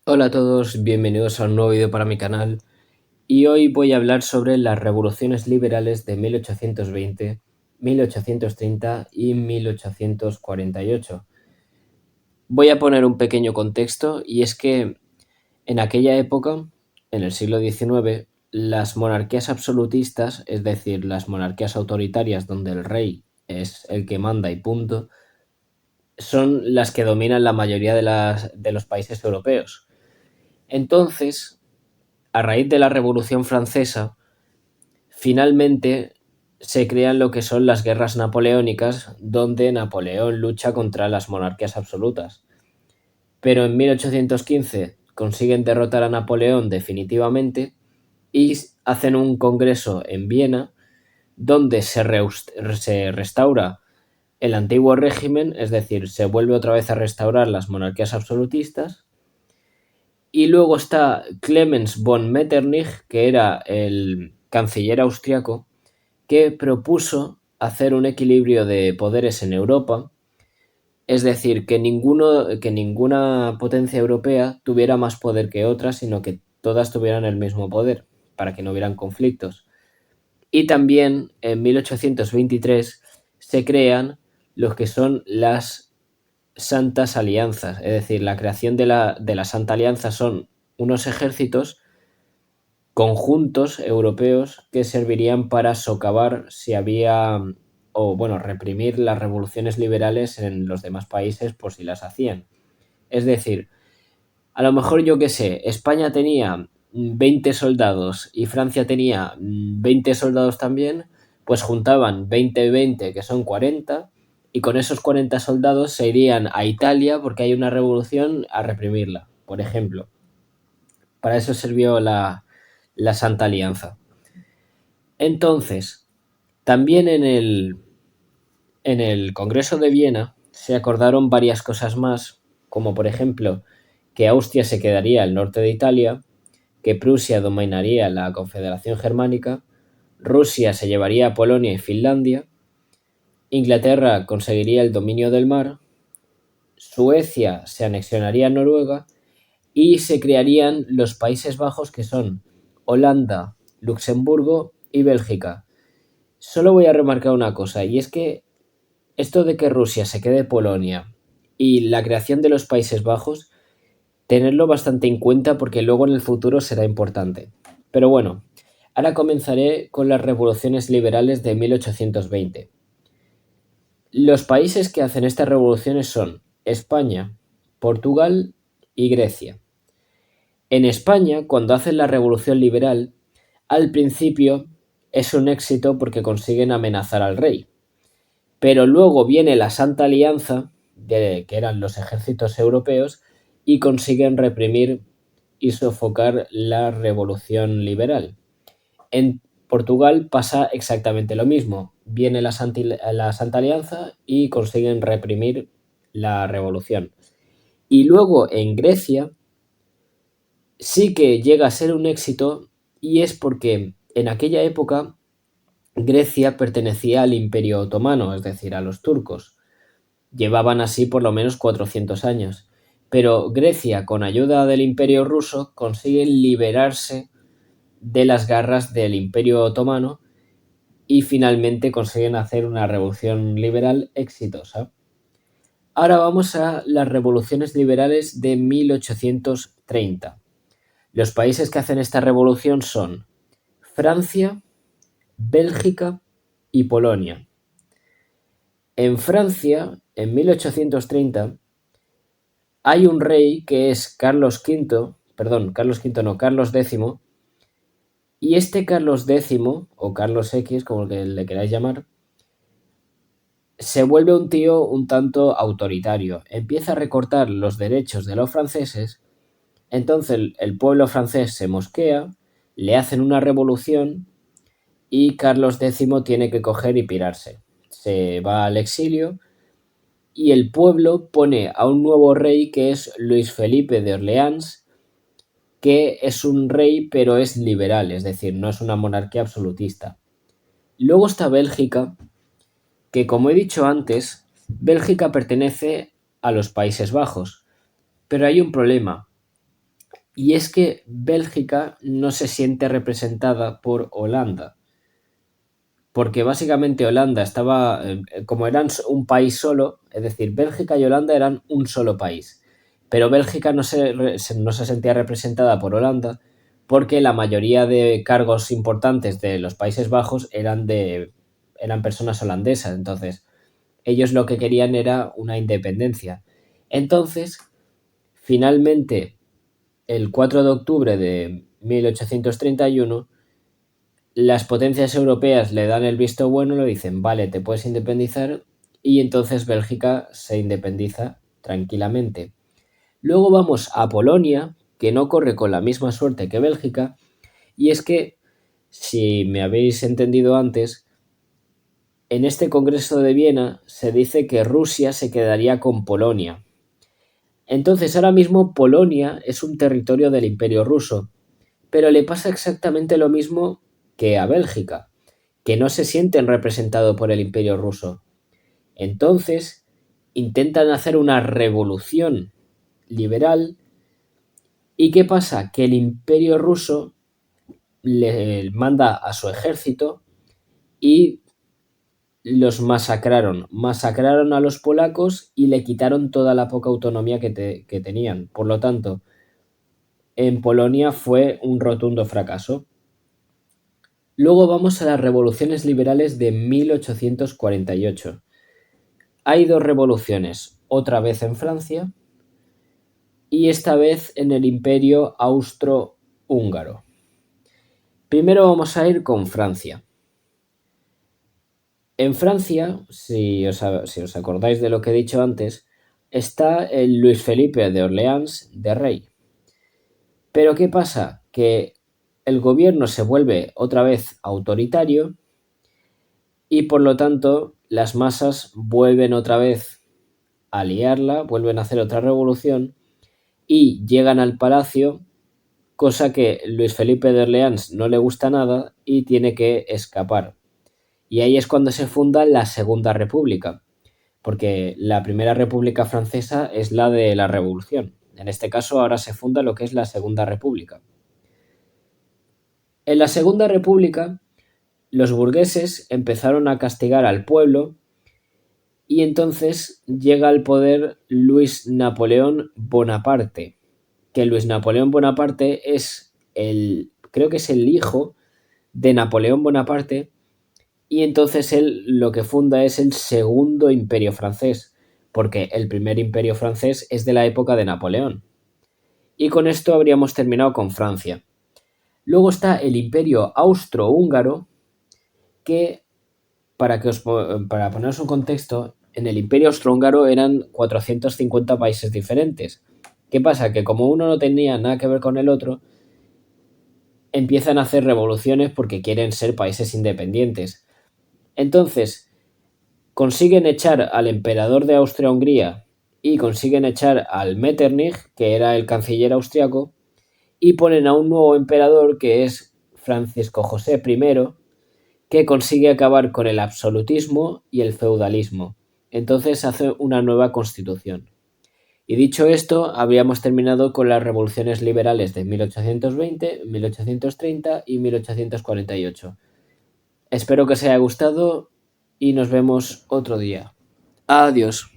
Hola a todos, bienvenidos a un nuevo vídeo para mi canal y hoy voy a hablar sobre las revoluciones liberales de 1820, 1830 y 1848. Voy a poner un pequeño contexto y es que en aquella época, en el siglo XIX, las monarquías absolutistas, es decir, las monarquías autoritarias donde el rey es el que manda y punto, son las que dominan la mayoría de los países europeos. Entonces, a raíz de la Revolución Francesa, finalmente se crean lo que son las guerras napoleónicas, donde Napoleón lucha contra las monarquías absolutas. Pero en 1815 consiguen derrotar a Napoleón definitivamente y hacen un congreso en Viena donde se restaura el antiguo régimen, es decir, se vuelve otra vez a restaurar las monarquías absolutistas. Y luego está Clemens von Metternich, que era el canciller austriaco, que propuso hacer un equilibrio de poderes en Europa, es decir, que ninguna potencia europea tuviera más poder que otra, sino que todas tuvieran el mismo poder, para que no hubieran conflictos. Y también en 1823 se crean lo que son las Santas Alianzas, es decir, la creación de la Santa Alianza son unos ejércitos conjuntos europeos que servirían para socavar si había, o bueno, reprimir las revoluciones liberales en los demás países por si las hacían. Es decir, a lo mejor yo qué sé, España tenía 20 soldados y Francia tenía 20 soldados también, pues juntaban 20 y 20, que son 40, y con esos 40 soldados se irían a Italia porque hay una revolución a reprimirla, por ejemplo. Para eso sirvió la Santa Alianza. Entonces, también en el Congreso de Viena se acordaron varias cosas más, como por ejemplo que Austria se quedaría al norte de Italia, que Prusia dominaría la Confederación Germánica, Rusia se llevaría Polonia y Finlandia, Inglaterra conseguiría el dominio del mar, Suecia se anexionaría a Noruega y se crearían los Países Bajos, que son Holanda, Luxemburgo y Bélgica. Solo voy a remarcar una cosa, y es que esto de que Rusia se quede Polonia y la creación de los Países Bajos, tenerlo bastante en cuenta porque luego en el futuro será importante. Pero bueno, ahora comenzaré con las revoluciones liberales de 1820. Los países que hacen estas revoluciones son España, Portugal y Grecia. En España, cuando hacen la revolución liberal, al principio es un éxito porque consiguen amenazar al rey. Pero luego viene la Santa Alianza, que eran los ejércitos europeos, y consiguen reprimir y sofocar la revolución liberal. En Portugal pasa exactamente lo mismo. Viene la Santa Alianza y consiguen reprimir la revolución. Y luego en Grecia sí que llega a ser un éxito y es porque en aquella época Grecia pertenecía al Imperio Otomano, es decir, a los turcos. Llevaban así por lo menos 400 años. Pero Grecia, con ayuda del Imperio ruso, consigue liberarse de las garras del Imperio Otomano y finalmente consiguen hacer una revolución liberal exitosa. Ahora vamos a las revoluciones liberales de 1830. Los países que hacen esta revolución son Francia, Bélgica y Polonia. En Francia, en 1830, hay un rey que es Carlos X, y este Carlos X, o Carlos X, como que le queráis llamar, se vuelve un tío un tanto autoritario. Empieza a recortar los derechos de los franceses, entonces el pueblo francés se mosquea, le hacen una revolución y Carlos X tiene que coger y pirarse. Se va al exilio y el pueblo pone a un nuevo rey que es Luis Felipe de Orleans, que es un rey pero es liberal, es decir, no es una monarquía absolutista. Luego está Bélgica, que como he dicho antes, Bélgica pertenece a los Países Bajos, pero hay un problema. Y es que Bélgica no se siente representada por Holanda, porque básicamente Holanda estaba, como eran un país solo, es decir, Bélgica y Holanda eran un solo país, pero Bélgica no se sentía representada por Holanda porque la mayoría de cargos importantes de los Países Bajos eran personas holandesas, entonces ellos lo que querían era una independencia. Entonces, finalmente, el 4 de octubre de 1831, las potencias europeas le dan el visto bueno, le dicen, vale, te puedes independizar, y entonces Bélgica se independiza tranquilamente. Luego vamos a Polonia, que no corre con la misma suerte que Bélgica, y es que, si me habéis entendido antes, en este Congreso de Viena se dice que Rusia se quedaría con Polonia. Entonces, ahora mismo Polonia es un territorio del Imperio Ruso, pero le pasa exactamente lo mismo que a Bélgica, que no se sienten representados por el Imperio Ruso. Entonces, intentan hacer una revolución liberal. ¿Y qué pasa? Que el Imperio Ruso le manda a su ejército y los masacraron. Masacraron a los polacos y le quitaron toda la poca autonomía que tenían. Por lo tanto, en Polonia fue un rotundo fracaso. Luego vamos a las revoluciones liberales de 1848. Hay dos revoluciones, otra vez en Francia y esta vez en el Imperio Austrohúngaro. Primero vamos a ir con Francia. En Francia, si os acordáis de lo que he dicho antes, está el Luis Felipe de Orleans de rey. Pero ¿qué pasa? Que el gobierno se vuelve otra vez autoritario y por lo tanto las masas vuelven otra vez a liarla, vuelven a hacer otra revolución y llegan al palacio, cosa que Luis Felipe de Orleans no le gusta nada y tiene que escapar. Y ahí es cuando se funda la Segunda República, porque la Primera República Francesa es la de la Revolución. En este caso ahora se funda lo que es la Segunda República. En la Segunda República, los burgueses empezaron a castigar al pueblo y entonces llega al poder Luis Napoleón Bonaparte, que Luis Napoleón Bonaparte creo que es el hijo de Napoleón Bonaparte, y entonces él lo que funda es el Segundo Imperio Francés, porque el primer Imperio Francés es de la época de Napoleón. Y con esto habríamos terminado con Francia. Luego está el Imperio Austrohúngaro, que para poneros un contexto, en el Imperio Austrohúngaro eran 450 países diferentes. ¿Qué pasa? Que como uno no tenía nada que ver con el otro, empiezan a hacer revoluciones porque quieren ser países independientes. Entonces, consiguen echar al emperador de Austria-Hungría y consiguen echar al Metternich, que era el canciller austriaco, y ponen a un nuevo emperador que es Francisco José I, que consigue acabar con el absolutismo y el feudalismo. Entonces hace una nueva constitución. Y dicho esto, habríamos terminado con las revoluciones liberales de 1820, 1830 y 1848. Espero que os haya gustado y nos vemos otro día. Adiós.